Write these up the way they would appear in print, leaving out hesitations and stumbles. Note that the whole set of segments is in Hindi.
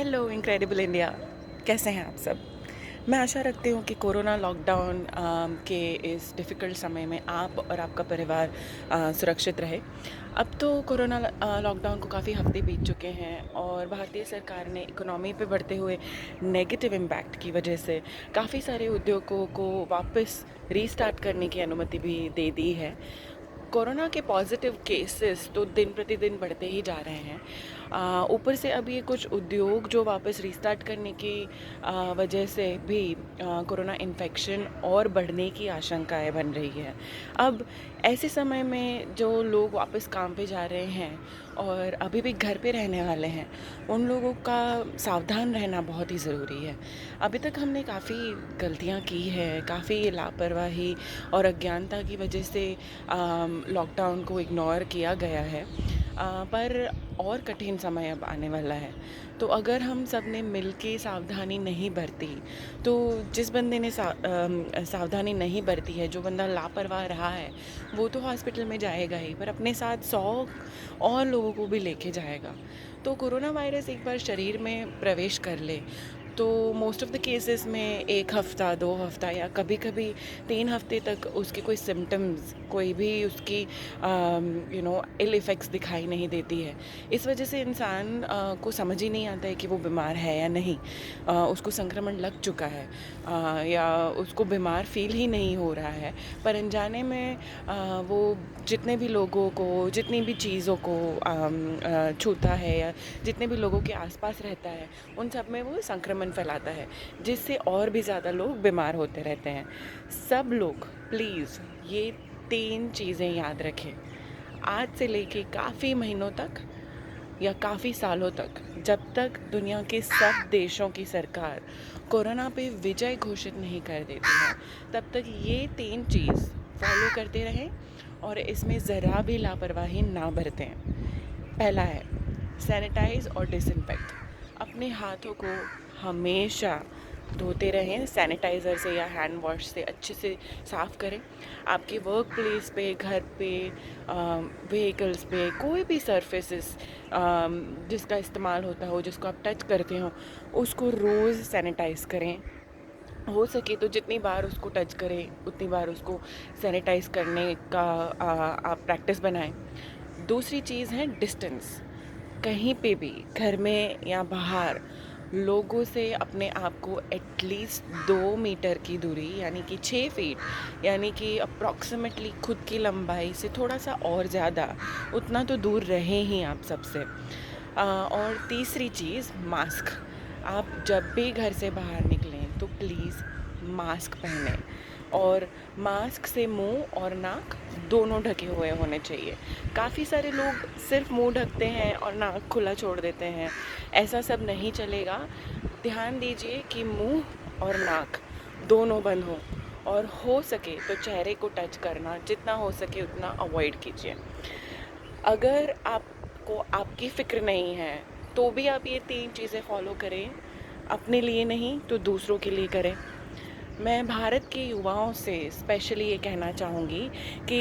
Hello incredible India. कैसे हैं आप सब? मैं आशा रखती हूँ कि कोरोना लॉकडाउन के इस डिफ़िकल्ट समय में आप और आपका परिवार सुरक्षित रहे। अब तो कोरोना लॉकडाउन को काफ़ी हफ़्ते बीत चुके हैं और भारतीय सरकार ने इकोनॉमी पे बढ़ते हुए नेगेटिव इम्पैक्ट की वजह से काफ़ी सारे उद्योगों को वापस रीस्टार्ट करने की अनुमति भी दे दी है। कोरोना के पॉजिटिव केसेस तो दिन प्रतिदिन बढ़ते ही जा रहे हैं। ऊपर से अब ये कुछ उद्योग जो वापस रीस्टार्ट करने की वजह से भी कोरोना इन्फेक्शन और बढ़ने की आशंकाएं बन रही है। अब ऐसे समय में जो लोग वापस काम पे जा रहे हैं और अभी भी घर पे रहने वाले हैं, उन लोगों का सावधान रहना बहुत ही ज़रूरी है। अभी तक हमने काफ़ी गलतियाँ की है, काफ़ी लापरवाही और अज्ञानता की वजह से लॉकडाउन को इग्नोर किया गया है। पर और कठिन समय अब आने वाला है। तो अगर हम सब ने मिल के सावधानी नहीं बरती, तो जिस बंदे ने सावधानी नहीं बरती है, जो बंदा लापरवाह रहा है, वो तो हॉस्पिटल में जाएगा ही, पर अपने साथ 100 और लोगों को भी लेके जाएगा। तो कोरोना वायरस एक बार शरीर में प्रवेश कर ले, तो मोस्ट ऑफ़ द केसेस में 1 हफ़्ता, 2 हफ़्ता या कभी-कभी 3 हफ़्ते तक उसके कोई सिम्पटम्स, कोई भी उसकी इल इफ़ेक्ट्स दिखाई नहीं देती है। इस वजह से इंसान को समझ ही नहीं आता है कि वो बीमार है या नहीं। उसको संक्रमण लग चुका है या उसको बीमार फ़ील ही नहीं हो रहा है। पर अनजाने में वो जितने भी लोगों को, जितनी भी चीज़ों को छूता है या जितने भी लोगों के आस-पास रहता है, उन सब में वो संक्रमण फैलाता है, जिससे और भी ज़्यादा लोग बीमार होते रहते हैं। सब लोग प्लीज़ ये 3 चीज़ें याद रखें। आज से लेके काफ़ी महीनों तक या काफ़ी सालों तक, जब तक दुनिया के सब देशों की सरकार कोरोना पे विजय घोषित नहीं कर देती है, तब तक ये 3 चीज़ फॉलो करते रहें और इसमें ज़रा भी लापरवाही ना बरतें। पहला है सैनिटाइज़ और डिसइंफेक्ट। अपने हाथों को हमेशा धोते रहें, सैनिटाइज़र से या हैंड वॉश से अच्छे से साफ़ करें। आपके वर्क प्लेस पे, घर पे, व्हीकल्स पे, कोई भी सरफेसेस जिसका इस्तेमाल होता हो, जिसको आप टच करते हो, उसको रोज़ सैनिटाइज़ करें। हो सके तो जितनी बार उसको टच करें, उतनी बार उसको सैनिटाइज़ करने का आप प्रैक्टिस बनाएं। दूसरी चीज़ है डिस्टेंस। कहीं पे भी, घर में या बाहर, लोगों से अपने आप को एटलीस्ट 2 मीटर की दूरी, यानी कि 6 फीट, यानी कि अप्रॉक्सीमेटली खुद की लंबाई से थोड़ा सा और ज़्यादा, उतना तो दूर रहें ही आप सबसे। और तीसरी चीज़ मास्क। आप जब भी घर से बाहर निकलें तो प्लीज़ मास्क पहनें और मास्क से मुंह और नाक दोनों ढके हुए होने चाहिए। काफ़ी सारे लोग सिर्फ मुंह ढकते हैं और नाक खुला छोड़ देते हैं। ऐसा सब नहीं चलेगा। ध्यान दीजिए कि मुंह और नाक दोनों बंद हों और हो सके तो चेहरे को टच करना जितना हो सके उतना अवॉइड कीजिए। अगर आपको आपकी फ़िक्र नहीं है, तो भी आप ये 3 चीज़ें फ़ॉलो करें। अपने लिए नहीं तो दूसरों के लिए करें। मैं भारत के युवाओं से स्पेशली ये कहना चाहूँगी कि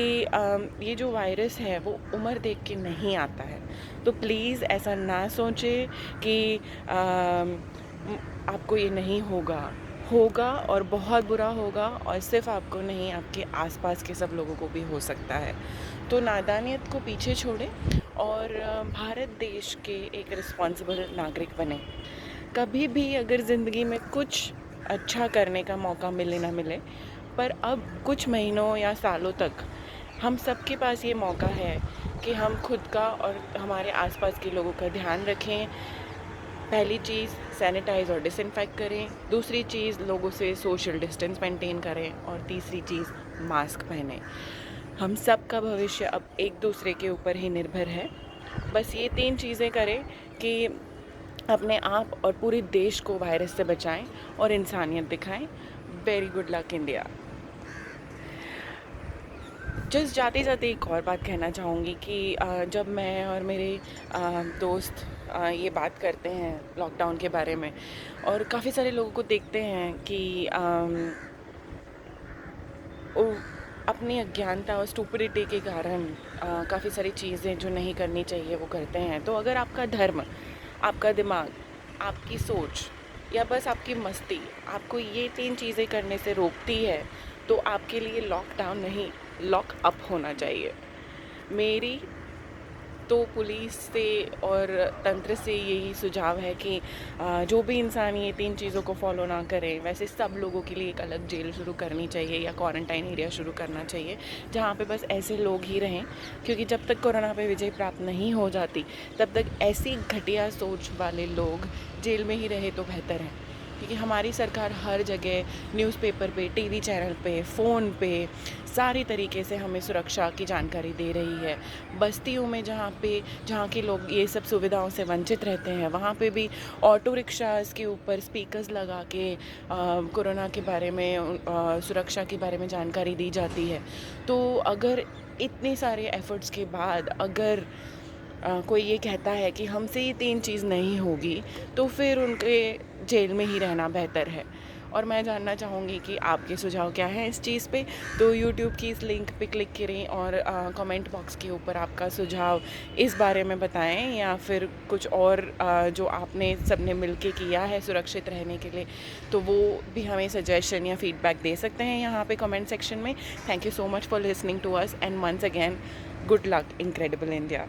ये जो वायरस है वो उम्र देख के नहीं आता है। तो प्लीज़ ऐसा ना सोचें कि आपको ये नहीं होगा। होगा और बहुत बुरा होगा और सिर्फ़ आपको नहीं, आपके आसपास के सब लोगों को भी हो सकता है। तो नादानियत को पीछे छोड़ें और भारत देश के एक रिस्पॉन्सिबल नागरिक बनें। कभी भी अगर ज़िंदगी में कुछ अच्छा करने का मौका मिले ना मिले, पर अब कुछ महीनों या सालों तक हम सबके पास ये मौका है कि हम खुद का और हमारे आसपास के लोगों का ध्यान रखें। पहली चीज़ सैनिटाइज़ और डिसइंफेक्ट करें, दूसरी चीज़ लोगों से सोशल डिस्टेंस मेंटेन करें और तीसरी चीज़ मास्क पहनें। हम सब का भविष्य अब एक दूसरे के ऊपर ही निर्भर है। बस ये 3 चीज़ें करें कि अपने आप और पूरे देश को वायरस से बचाएं और इंसानियत दिखाएं। Very good luck India. Just जाते-जाते एक और बात कहना चाहूँगी कि जब मैं और मेरे दोस्त ये बात करते हैं लॉकडाउन के बारे में और काफ़ी सारे लोगों को देखते हैं कि वो अपनी अज्ञानता और स्टुपिडिटी के कारण काफ़ी सारी चीज़ें जो नहीं करनी चाहिए वो करते हैं। तो अगर आपका धर्म, आपका दिमाग आपकी सोच या बस आपकी मस्ती आपको ये 3 चीज़ें करने से रोकती है, तो आपके लिए लॉकडाउन नहीं, लॉक अप होना चाहिए। मेरी तो पुलिस से और तंत्र से यही सुझाव है कि जो भी इंसान ये 3 चीज़ों को फॉलो ना करे, वैसे सब लोगों के लिए एक अलग जेल शुरू करनी चाहिए या क्वारंटाइन एरिया शुरू करना चाहिए, जहाँ पे बस ऐसे लोग ही रहें। क्योंकि जब तक कोरोना पे विजय प्राप्त नहीं हो जाती, तब तक ऐसी घटिया सोच वाले लोग जेल में ही रहे तो बेहतर है। क्योंकि हमारी सरकार हर जगह न्यूज़पेपर पे, टीवी चैनल पे, फ़ोन पे सारी तरीके से हमें सुरक्षा की जानकारी दे रही है। बस्तियों में जहाँ के लोग ये सब सुविधाओं से वंचित रहते हैं, वहाँ पे भी ऑटो रिक्शाज़ के ऊपर स्पीकर्स लगा के कोरोना के बारे में सुरक्षा के बारे में जानकारी दी जाती है। तो अगर इतने सारे एफ़र्ट्स के बाद अगर कोई ये कहता है कि हमसे ये 3 चीज़ नहीं होगी, तो फिर उनके जेल में ही रहना बेहतर है। और मैं जानना चाहूँगी कि आपके सुझाव क्या हैं इस चीज़ पे? तो यूट्यूब की इस लिंक पे क्लिक करें और कमेंट बॉक्स के ऊपर आपका सुझाव इस बारे में बताएँ, या फिर कुछ और जो आपने सबने मिलके किया है सुरक्षित रहने के लिए, तो वो भी हमें सजेशन या फीडबैक दे सकते हैं यहाँ पे कमेंट सेक्शन में। Thank you so much for listening to us and once again good luck incredible India.